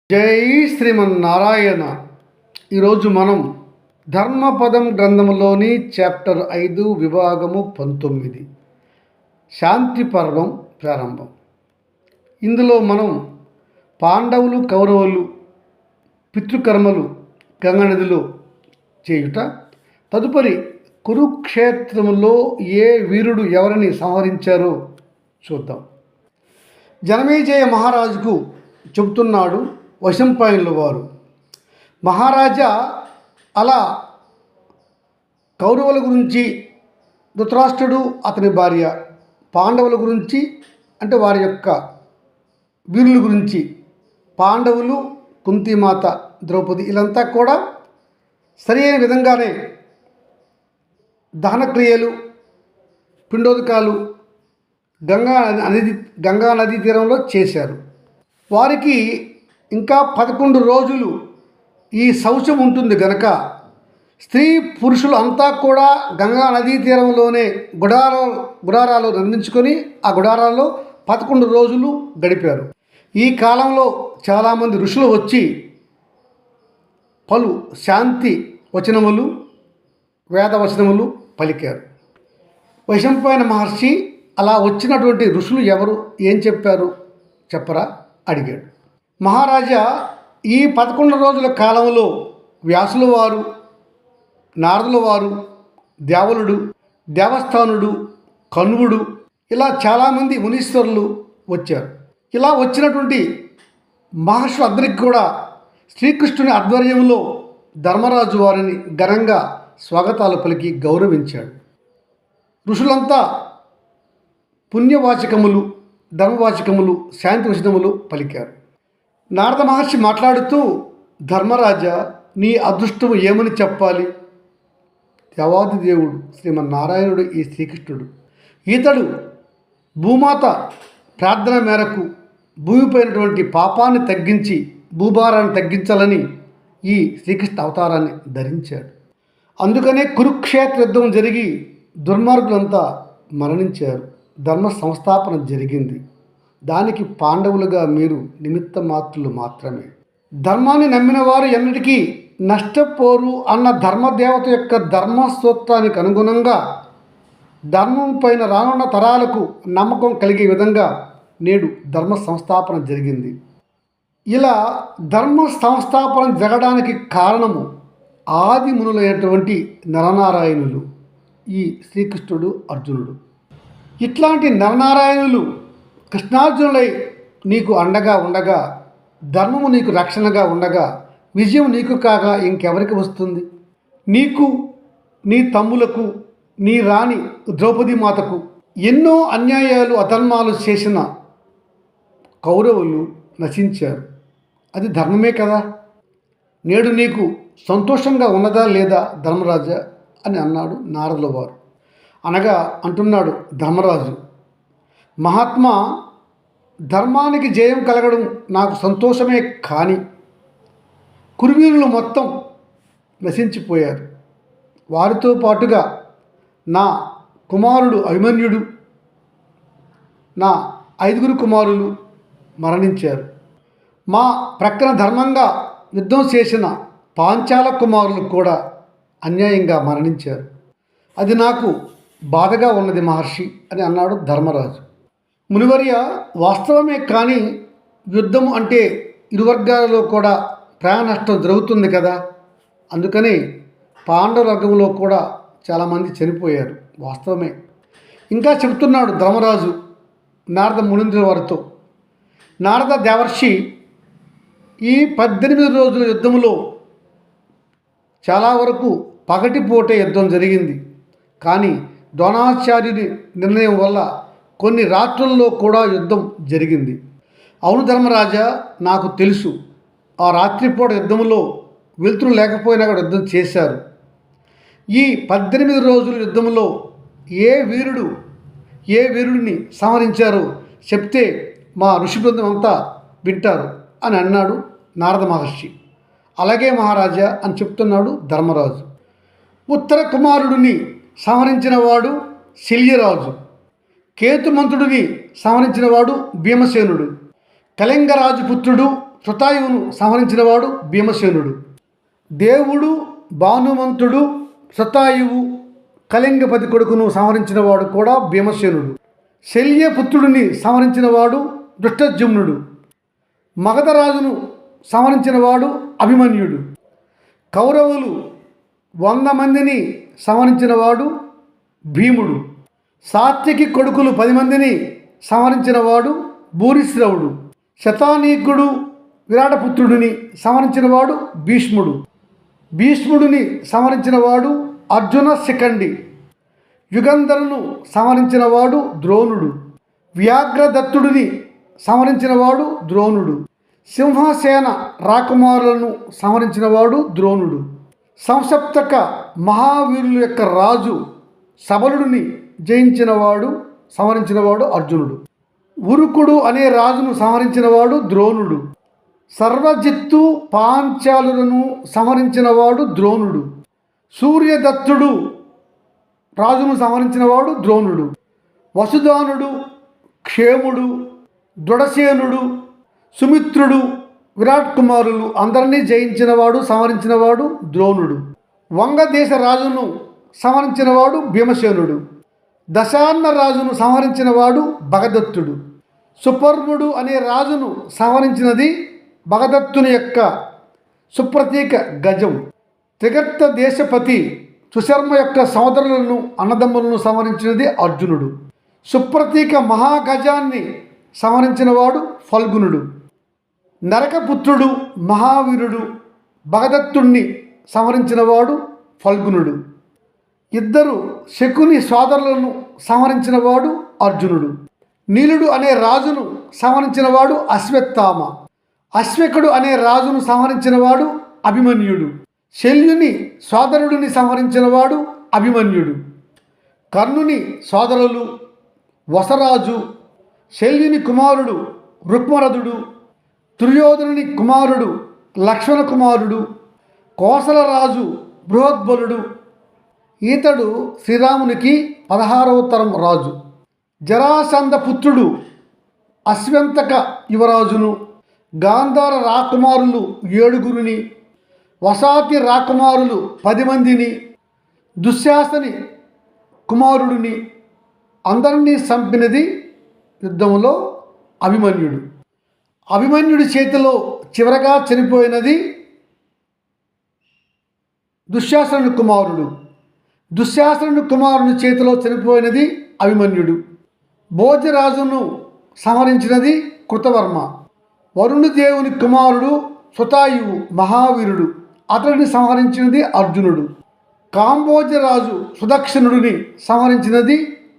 జై శ్రీమన్నారాయణ. ఈరోజు మనం ధర్మపదం గ్రంథంలోని చాప్టర్ 5 విభాగము 19 శాంతి పర్వం ప్రారంభం. ఇందులో మనం పాండవులు కౌరవులు పితృకర్మలు గంగానదిలో చేయుట, తదుపరి కురుక్షేత్రములో ఏ వీరుడు ఎవరిని సంహరించారో చూద్దాం. జనమేజయ మహారాజుకు చెబుతున్నాడు వైశంపాయనుల వారు. మహారాజా, అలా కౌరవుల గురించి, ధృతరాష్ట్రుడు అతని భార్య, పాండవుల గురించి అంటే వారి యొక్క వీరుల గురించి, పాండవులు, కుంతిమాత, ద్రౌపది వీళ్ళంతా కూడా సరి అయిన విధంగానే దహనక్రియలు, పిండోదకాలు గంగా నదీ తీరంలో చేశారు. వారికి ఇంకా 11 రోజులు ఈ శౌచం ఉంటుంది గనక స్త్రీ పురుషులు అంతా కూడా గంగా నదీ తీరంలోనే గుడారాలు నిర్మించుకొని ఆ గుడారాల్లో 11 రోజులు గడిపారు. ఈ కాలంలో చాలామంది ఋషులు వచ్చి పలు శాంతి వచనములు, వేదవచనములు పలికారు. వైశంపాయన మహర్షి అలా వచ్చినటువంటి ఋషులు ఎవరు, ఏం చెప్పారు చెప్పరా అడిగాడు. మహారాజా, ఈ 11 రోజుల కాలంలో వ్యాసుల వారు, నారదుల వారు, దేవలుడు, దేవస్థానుడు, కణ్వుడు ఇలా చాలామంది మునీశ్వరులు వచ్చారు. ఇలా వచ్చినటువంటి మహర్షులందరికీ కూడా శ్రీకృష్ణుని ఆధ్వర్యంలో ధర్మరాజు వారిని ఘనంగా స్వాగతాలు పలికి గౌరవించాడు. ఋషులంతా పుణ్యవాచకములు, ధర్మవాచకములు, శాంతి వచనములు పలికారు. నారద మహర్షి మాట్లాడుతూ, ధర్మరాజా, నీ అదృష్టము ఏమని చెప్పాలి? దేవాది దేవుడు శ్రీమన్నారాయణుడు ఈ శ్రీకృష్ణుడు. ఈతడు భూమాత ప్రార్థన మేరకు భూమిపైనటువంటి పాపాన్ని తగ్గించి భూభారాన్ని తగ్గించాలని ఈ శ్రీకృష్ణ అవతారాన్ని ధరించాడు. అందుకనే కురుక్షేత్ర యుద్ధం జరిగి దుర్మార్గులంతా మరణించారు. ధర్మ సంస్థాపన జరిగింది. దానికి పాండవులుగా మీరు నిమిత్త మాత్రులు మాత్రమే. ధర్మాన్ని నమ్మిన వారు ఎన్నటికీ నష్టపోరు అన్న ధర్మదేవత యొక్క ధర్మసూత్రానికి అనుగుణంగా ధర్మం పైన రానున్న తరాలకు నమ్మకం కలిగే విధంగా నేడు ధర్మ సంస్థాపన జరిగింది. ఇలా ధర్మ సంస్థాపన జరగడానికి కారణము ఆది మునులైనటువంటి నరనారాయణులు, ఈ శ్రీకృష్ణుడు, అర్జునుడు. ఇట్లాంటి నరనారాయణులు కృష్ణార్జునులై నీకు అండగా ఉండగా, ధర్మము నీకు రక్షణగా ఉండగా, విజయం నీకు కాగా ఇంకెవరికి వస్తుంది? నీకు, నీ తమ్ములకు, నీ రాణి ద్రౌపది మాతకు ఎన్నో అన్యాయాలు, అధర్మాలు చేసిన కౌరవులు నశించారు. అది ధర్మమే కదా. నేడు నీకు సంతోషంగా ఉన్నదా లేదా ధర్మరాజా అని అన్నాడు నారదుల వారు. అనగా అంటున్నాడు ధర్మరాజు, మహాత్మా, ధర్మానికి జయం కలగడం నాకు సంతోషమే, కానీ కురువీరులు మొత్తం నశించిపోయారు. వారితో పాటుగా నా కుమారుడు అభిమన్యుడు, నా 5 కుమారులు మరణించారు. మా ప్రక్కన ధర్మంగా యుద్ధం చేసిన పాంచాల కుమారులు కూడా అన్యాయంగా మరణించారు. అది నాకు బాధగా ఉన్నది మహర్షి అని అన్నాడు ధర్మరాజు. మునివర్య, వాస్తవమే, కానీ యుద్ధం అంటే ఇరు వర్గాలలో కూడా ప్రాణ నష్టం జరుగుతుంది కదా. అందుకని పాండవ వర్గంలో కూడా చాలామంది చనిపోయారు. వాస్తవమే. ఇంకా చెబుతున్నాడు ధర్మరాజు నారద మునీంద్రుల వారితో. నారద దేవర్షి, ఈ 18 రోజుల యుద్ధంలో చాలా వరకు పగటిపూటే యుద్ధం జరిగింది. కానీ ద్రోణాచార్యుని నిర్ణయం వల్ల కొన్ని రాత్రుల్లో కూడా యుద్ధం జరిగింది. అవును ధర్మరాజా, నాకు తెలుసు. ఆ రాత్రిపూట యుద్ధంలో వెలుతురు లేకపోయినా కూడా యుద్ధం చేశారు. ఈ 18 రోజుల యుద్ధంలో ఏ వీరుడిని సంహరించారో చెప్తే మా ఋషి బృందం అంతా వింటారు అని అన్నాడు నారద మహర్షి. అలాగే మహారాజా అని చెప్తున్నాడు ధర్మరాజు. ఉత్తర కుమారుడిని సంహరించిన వాడు శల్యరాజు, కేతుమంతుడిని సంహరించినవాడు భీమసేనుడు, కళింగరాజు పుత్రుడు శతాయువును సంహరించినవాడు భీమసేనుడు. దేవుడు, భానుమంతుడు, శతాయువు, కళింగపతి కొడుకును సంహరించినవాడు కూడా భీమసేనుడు. శల్యపుత్రుడిని సంహరించినవాడు దృష్టజుమ్నుడు. మగధరాజును సంహరించినవాడు అభిమన్యుడు. కౌరవులు 100 మందిని సంహరించినవాడు భీముడు. సాత్యకి కొడుకులు 10 మందిని సంహరించినవాడు భూరిశ్రవుడు. శతానీకుడు విరాటపుత్రుడిని సంహరించినవాడు భీష్ముడు. భీష్ముడిని సంహరించినవాడు అర్జున శిఖండి. యుగంధరును సంహరించినవాడు ద్రోణుడు. వ్యాఘ్రదత్తుడిని సంహరించినవాడు ద్రోణుడు. సింహసేన రాకుమారులను సంహరించినవాడు ద్రోణుడు. సంసప్తక మహావీరుల యొక్క రాజు సబలుడిని సంహరించినవాడు అర్జునుడు. ఉరుకుడు అనే రాజును సంహరించినవాడు ద్రోణుడు. సర్వజిత్తు పాంచాలులను సంహరించినవాడు ద్రోణుడు. సూర్యదత్తుడు రాజును సంహరించినవాడు ద్రోణుడు. వసుదానుడు, క్షేముడు, దృఢసేనుడు, సుమిత్రుడు, విరాట్ కుమారులు అందరినీ సంహరించినవాడు ద్రోణుడు. వంగదేశ రాజును సంహరించినవాడు భీమసేనుడు. దశాన్న రాజును సంహరించినవాడు భగదత్తుడు. సుపర్ణుడు అనే రాజును సంహరించినది భగదత్తుని యొక్క సుప్రతీక గజం. త్రిగర్త దేశపతి సుశర్మ యొక్క సోదరులను అన్నదమ్ములను సంహరించినది అర్జునుడు. సుప్రతీక మహాగజాన్ని సంహరించినవాడు ఫల్గునుడు. నరకపుత్రుడు, మహావీరుడు భగదత్తుణ్ణి సంహరించినవాడు ఫల్గునుడు. 2 శకుని సోదరులను సంహరించినవాడు అర్జునుడు. నీలుడు అనే రాజును సంహరించినవాడు అశ్వత్థామ. అశ్వకుడు అనే రాజును సంహరించినవాడు అభిమన్యుడు. శల్యుని సోదరుడిని సంహరించినవాడు అభిమన్యుడు. కర్ణుని సోదరులు వసరాజు, శల్యుని కుమారుడు రుక్మరథుడు, దుర్యోధనుని కుమారుడు లక్ష్మణ కుమారుడు, కోసలరాజు బృహద్బలుడు. ఈతడు శ్రీరామునికి 16వ తరం రాజు. జరాసంధ పుత్రుడు అశ్వంతక యువరాజును, గాంధార రాకుమారులు 7గురిని, వసాతి రాకుమారులు 10 మందిని, దుశ్శాసని కుమారుడిని అందరినీ చంపినది యుద్ధంలో అభిమన్యుడు. అభిమన్యుడి చేతిలో చివరగా చనిపోయినది దుశ్శాసనుని కుమారుడు. దుశ్శాసనుని కుమారుని చేతిలో చనిపోయినది అభిమన్యుడు. భోజరాజును సంహరించినది కృతవర్మ. వరుణదేవుని కుమారుడు శతాయువు మహావీరుడు, అతడిని సంహరించినది అర్జునుడు. కాంబోజరాజు సుదక్షిణుడిని సంహరించినది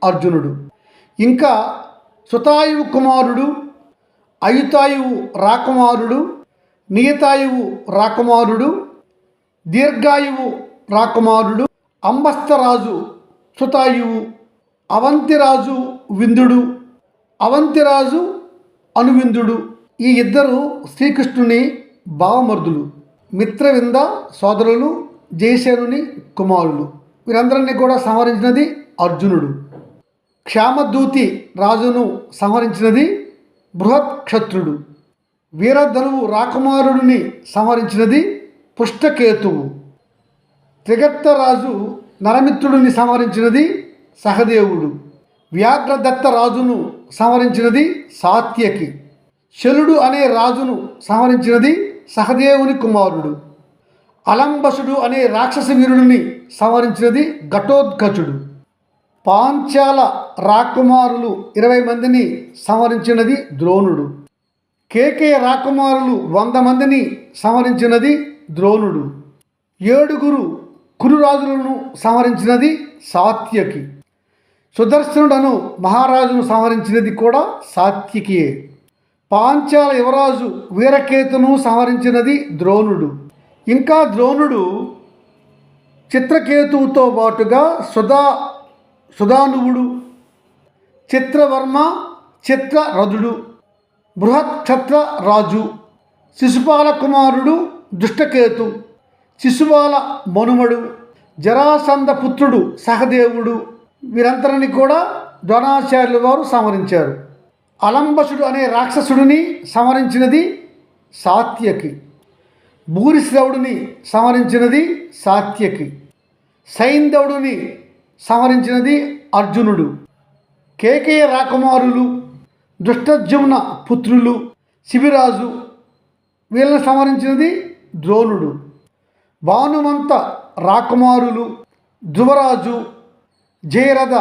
అర్జునుడు. ఇంకా శతాయువు కుమారుడు అయుతాయువు రాకుమారుడు, నియతాయువు రాకుమారుడు, దీర్ఘాయువు రాకుమారుడు అంబస్తరాజు శతాయువు, అవంతిరాజు విందుడు, అవంతిరాజు అనువిందుడు. ఈ 2 శ్రీకృష్ణుని భావమర్దులు, మిత్రవింద సోదరులు, జయసేనుని కుమారులు. వీరందరినీ కూడా సంహరించినది అర్జునుడు. క్షామదూతి రాజును సంహరించినది బృహత్ క్షత్రుడు. వీరధనువు రాకుమారుడిని సంహరించినది పుష్టకేతువు. త్రిగర్తరాజు నరమిత్రుడిని సంహరించినది సహదేవుడు. వ్యాఘ్రదత్త రాజును సంహరించినది సాత్యకి. శలుడు అనే రాజును సంహరించినది సహదేవుని కుమారుడు. అలంబసుడు అనే రాక్షస వీరుడిని సంహరించినది ఘటోత్కచుడు. పాంచాల రాకుమారులు 20 మందిని సంహరించినది ద్రోణుడు. కేకే రాకుమారులు 100 మందిని సంహరించినది ద్రోణుడు. 7 కురురాజులను సంహరించినది సాత్యకి. సుదర్శనుడను మహారాజును సంహరించినది కూడా సాత్యకియే. పాంచాల యువరాజు వీరకేతును సంహరించినది ద్రోణుడు. ఇంకా ద్రోణుడు చిత్రకేతువుతో పాటుగా సుధానువుడు, చిత్రవర్మ, చిత్రరథుడు, బృహత్క్షత్ర రాజు, శిశుపాల కుమారుడు దుష్టకేతు, శిశుపాల మనుమడు, జరాసంధ పుత్రుడు సహదేవుడు. వీరందరినీ కూడా ద్రోణాచార్యుల వారు సంహరించారు. అలంబసుడు అనే రాక్షసుడిని సంహరించినది సాత్యకి. భూరిశ్రవుడిని సంహరించినది సాత్యకి. సైంధవుడిని సంహరించినది అర్జునుడు. కేకేయ రాకుమారులు, దుష్టజమున పుత్రులు, శిబిరాజు వీళ్ళని సంహరించినది ద్రోణుడు. భానుమంత రాకుమారులు, ధ్రువరాజు, జయరథ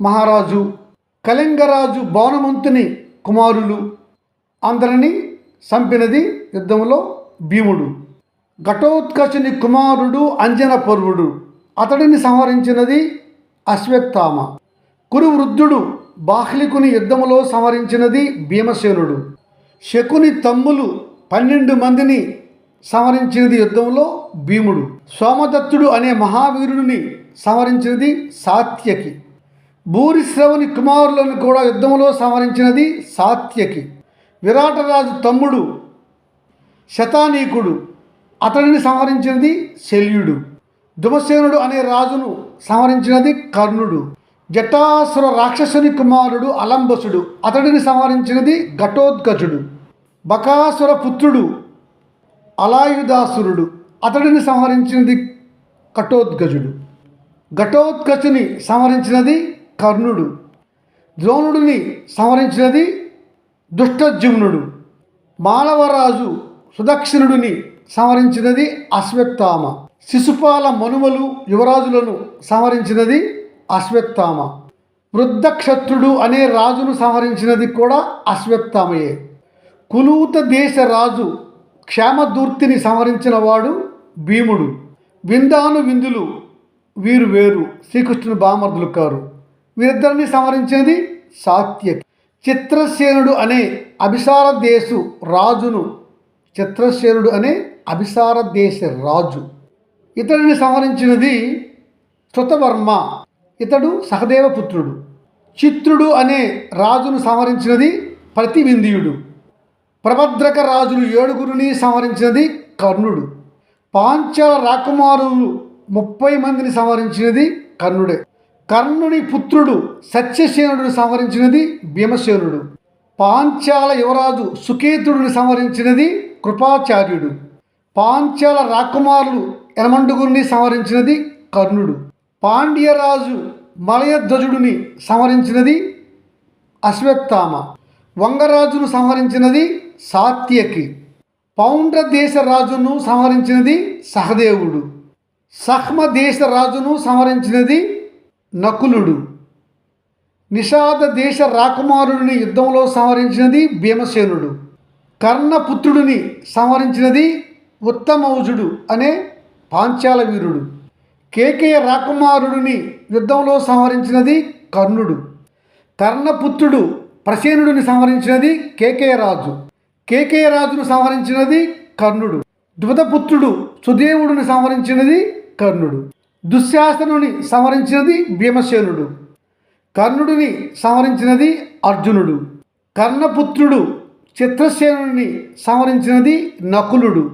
మహారాజు, కళింగరాజు భానుమంతుని కుమారులు అందరినీ చంపినది యుద్ధంలో భీముడు. ఘటోత్కచుని కుమారుడు అంజన పర్వుడు, అతడిని సంహరించినది అశ్వత్థామ. కురు వృద్ధుడు బాహ్లికుని యుద్ధములో సంహరించినది భీమసేనుడు. శకుని తమ్ములు 12 మందిని సంహరించినది యుద్ధంలో భీముడు. సోమదత్తుడు అనే మహావీరుడిని సంహరించినది సాత్యకి. భూరిశ్రవుని కుమారులను కూడా యుద్ధంలో సంహరించినది సాత్యకి. విరాటరాజు తమ్ముడు శతానీకుడు, అతడిని సంహరించినది శల్యుడు. ధుమసేనుడు అనే రాజును సంహరించినది కర్ణుడు. జటాసుర రాక్షసుని కుమారుడు అలంబసుడు, అతడిని సంహరించినది ఘటోత్కచుడు. బకాసుర పుత్రుడు అలాయుధాసురుడు, అతడిని సంహరించినది ఘటోత్కచుడు. ఘటోత్కచుని సంహరించినది కర్ణుడు. ద్రోణుడిని సంహరించినది దుష్టజుమ్నుడు. మాళవరాజు సుదక్షిణుడిని సంహరించినది అశ్వత్థామ. శిశుపాల మనుమలు యువరాజులను సంహరించినది అశ్వత్థామ. వృద్ధక్షత్రుడు అనే రాజును సంహరించినది కూడా అశ్వత్థామయే. కులూత దేశ రాజు క్షామదూర్తిని సంహరించిన వాడు భీముడు. విందాను విందులు వీరు వేరు, శ్రీకృష్ణుని బామర్దులు కారు. వీరిద్దరిని సంహరించినది సాత్యకి. చిత్రసేనుడు అనే అభిసార దేశు రాజును చిత్రసేనుడు అనే అభిసార దేశ రాజు, ఇతడిని సంహరించినది శృతవర్మ. ఇతడు సహదేవపుత్రుడు. చిత్రుడు అనే రాజును సంహరించినది ప్రతివింధ్యుడు. ప్రభద్రక రాజులు 7గురిని సంహరించినది కర్ణుడు. పాంచాల రాకుమారులు 30 మందిని సంహరించినది కర్ణుడే. కర్ణుని పుత్రుడు సత్యసేనుడిని సంహరించినది భీమసేనుడు. పాంచాల యువరాజు సుకేతుడిని సంహరించినది కృపాచార్యుడు. పాంచాల రాకుమారులు 80గురిని సంహరించినది కర్ణుడు. పాండ్యరాజు మలయధ్వజుడిని సంహరించినది అశ్వత్థామ. వంగరాజును సంహరించినది సాత్యకి. పౌండ్ర దేశ రాజును సంహరించినది సహదేవుడు. సహ్మ దేశ రాజును సంహరించినది నకులుడు. నిషాద దేశ రాకుమారుడిని యుద్ధంలో సంహరించినది భీమసేనుడు. కర్ణపుత్రుడిని సంహరించినది ఉత్తమౌజుడు అనే పాంచాల వీరుడు. కేకేయ రాకుమారుడిని యుద్ధంలో సంహరించినది కర్ణుడు. కర్ణపుత్రుడు ప్రసేనుడిని సంహరించినది కేకేయరాజు. కేకేయరాజును సంహరించినది కర్ణుడు. ద్రుపదపుత్రుడు సుదేవుడిని సంహరించినది కర్ణుడు. దుశ్శాసనుని సంహరించినది భీమసేనుడు. కర్ణుడిని సంహరించినది అర్జునుడు. కర్ణపుత్రుడు చిత్రసేనుని సంహరించినది నకులుడు.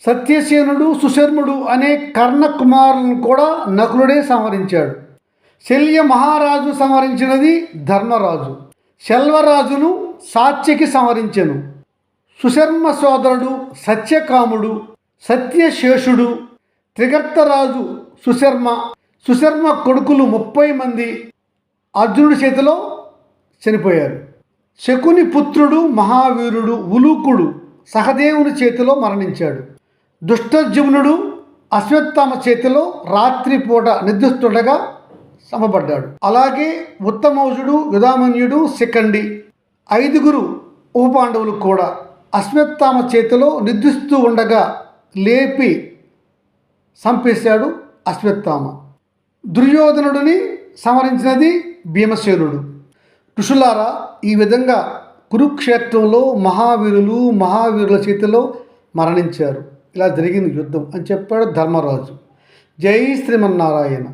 సత్యసేనుడు సుశర్ముడు అనే కర్ణ కుమారులను కూడా నకులుడే సంహరించాడు. శల్య మహారాజు సంహరించినది ధర్మరాజు. శల్వరాజును సాత్యకి సంహరించెను. సుశర్మ సోదరుడు సత్యకాముడు, సత్యశేషుడు, త్రిగర్తరాజు సుశర్మ కొడుకులు 30 మంది అర్జునుడి చేతిలో చనిపోయారు. శకుని పుత్రుడు మహావీరుడు ఉలూకుడు సహదేవుని చేతిలో మరణించాడు. దుష్టజుమ్నుడు అశ్వత్థామ చేతిలో రాత్రిపూట నిద్రిస్తుండగా చంపబడ్డాడు. అలాగే ఉత్తమౌజుడు, యుధామన్యుడు, శిఖండి 5గురు ఉపపాండవులు కూడా అశ్వత్థామ చేతిలో నిద్రిస్తూ ఉండగా లేపి చంపేశాడు అశ్వత్థామ. దుర్యోధనుడిని సంహరించినది భీమసేనుడు. ఋషులారా, ఈ విధంగా కురుక్షేత్రంలో మహావీరుల చేతిలో మరణించారు. ఇలా జరిగింది యుద్ధం అని చెప్పాడు ధర్మరాజు. జై శ్రీమన్నారాయణ.